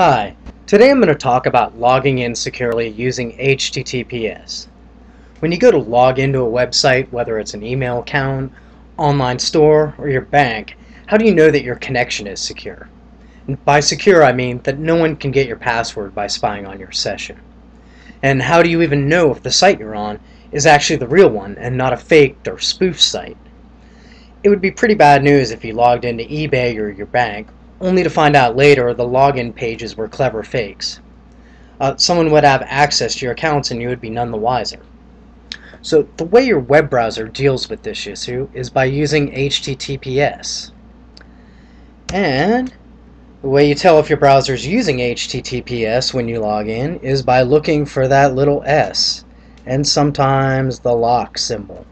Hi, today I'm going to talk about logging in securely using HTTPS. When you go to log into a website, whether it's an email account, online store, or your bank, how do you know that your connection is secure? And by secure, I mean that no one can get your password by spying on your session. And how do you even know if the site you're on is actually the real one and not a faked or spoofed site? It would be pretty bad news if you logged into eBay or your bank, only to find out later the login pages were clever fakes. Someone would have access to your accounts and you would be none the wiser. So the way your web browser deals with this issue is by using HTTPS. And the way you tell if your browser is using HTTPS when you log in is by looking for that little S and sometimes the lock symbol.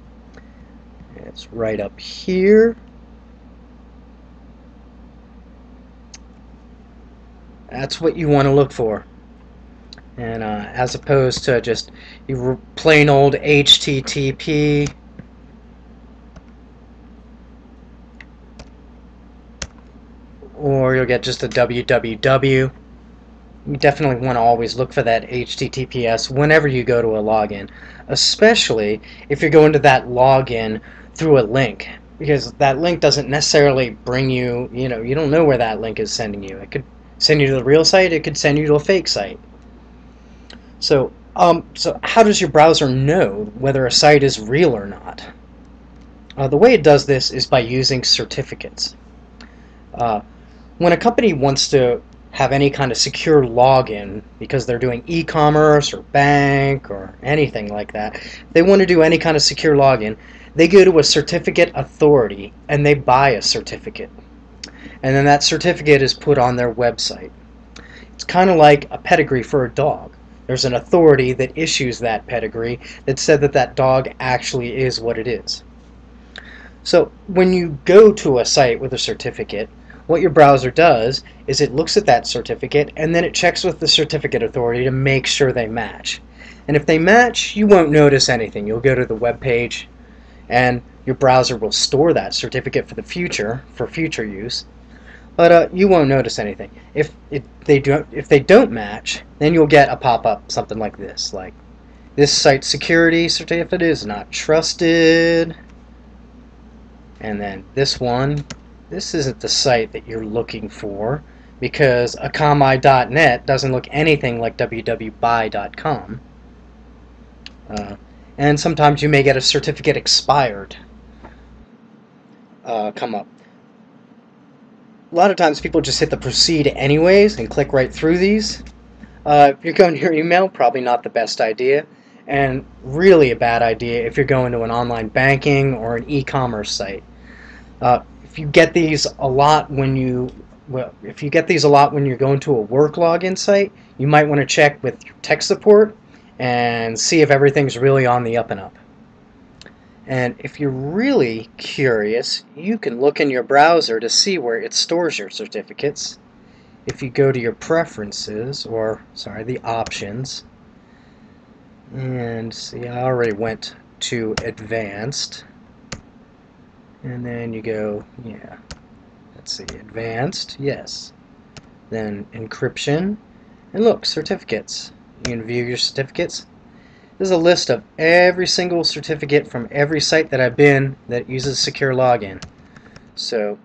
It's right up here. That's what you want to look for. And as opposed to just plain old HTTP, or you'll get just a www. You definitely want to always look for that HTTPS whenever you go to a login, especially if you're going to that login through a link, because that link doesn't necessarily bring you, you don't know where that link is sending you. It could send you to the real site, it could send you to a fake site. So how does your browser know whether a site is real or not? The way it does this is by using certificates. When a company wants to have any kind of secure login because they're doing e-commerce or bank or anything like that, they want to do any kind of secure login, they go to a certificate authority and they buy a certificate. And then that certificate is put on their website. It's kind of like a pedigree for a dog. There's an authority that issues that pedigree that said that that dog actually is what it is. So when you go to a site with a certificate, what your browser does is it looks at that certificate and then it checks with the certificate authority to make sure they match. And if they match, you won't notice anything. You'll go to the web page and your browser will store that certificate for the future, for future use. But you won't notice anything. If they don't match, then you'll get a pop-up something like this, like this site security certificate is not trusted. And then this one, this isn't the site that you're looking for because akamai.net doesn't look anything like www.buy.com. And sometimes you may get a certificate expired come up. A lot of times people just hit the proceed anyways and click right through these. If you're going to your email, probably not the best idea, and really a bad idea if you're going to an online banking or an e-commerce site. If you get these a lot when you're going to a work login site, you might want to check with your tech support and see if everything's really on the up and up. And if you're really curious, you can look in your browser to see where it stores your certificates. If you go to your preferences, or sorry, the options, and see, I already went to advanced, and then you go, yeah, let's see, advanced, yes, then encryption, and look, certificates. You can view your certificates. This is a list of every single certificate from every site that I've been that uses secure login. So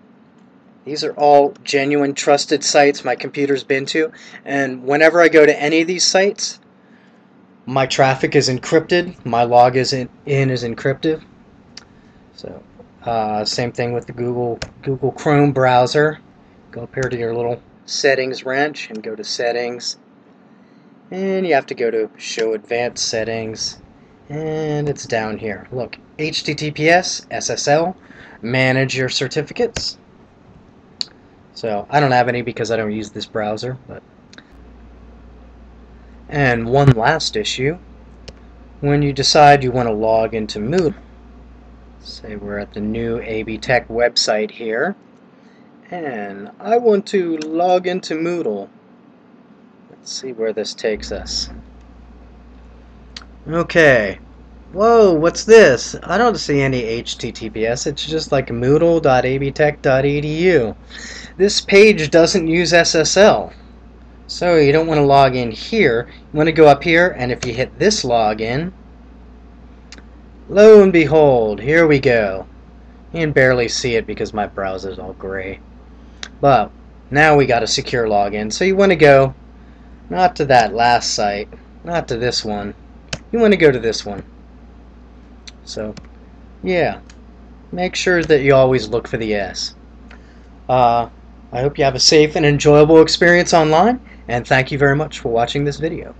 these are all genuine, trusted sites my computer's been to, and whenever I go to any of these sites, my traffic is encrypted, my log is encrypted. So same thing with the Google Chrome browser. Go up here to your little settings wrench and go to settings. And you have to go to show advanced settings, and it's down here. Look, HTTPS, SSL, manage your certificates. So I don't have any because I don't use this browser. And one last issue, when you decide you want to log into Moodle, say we're at the new AB Tech website here, and I want to log into Moodle. Let's see where this takes us. Okay. Whoa, what's this? I don't see any HTTPS. It's just like moodle.abtech.edu. This page doesn't use SSL. So you don't want to log in here. You want to go up here, and if you hit this login, lo and behold, here we go. You can barely see it because my browser's all gray. But now we got a secure login. So you want to go not to that last site, not to this one. You want to go to this one. So yeah, make sure that you always look for the S. I hope you have a safe and enjoyable experience online, and thank you very much for watching this video.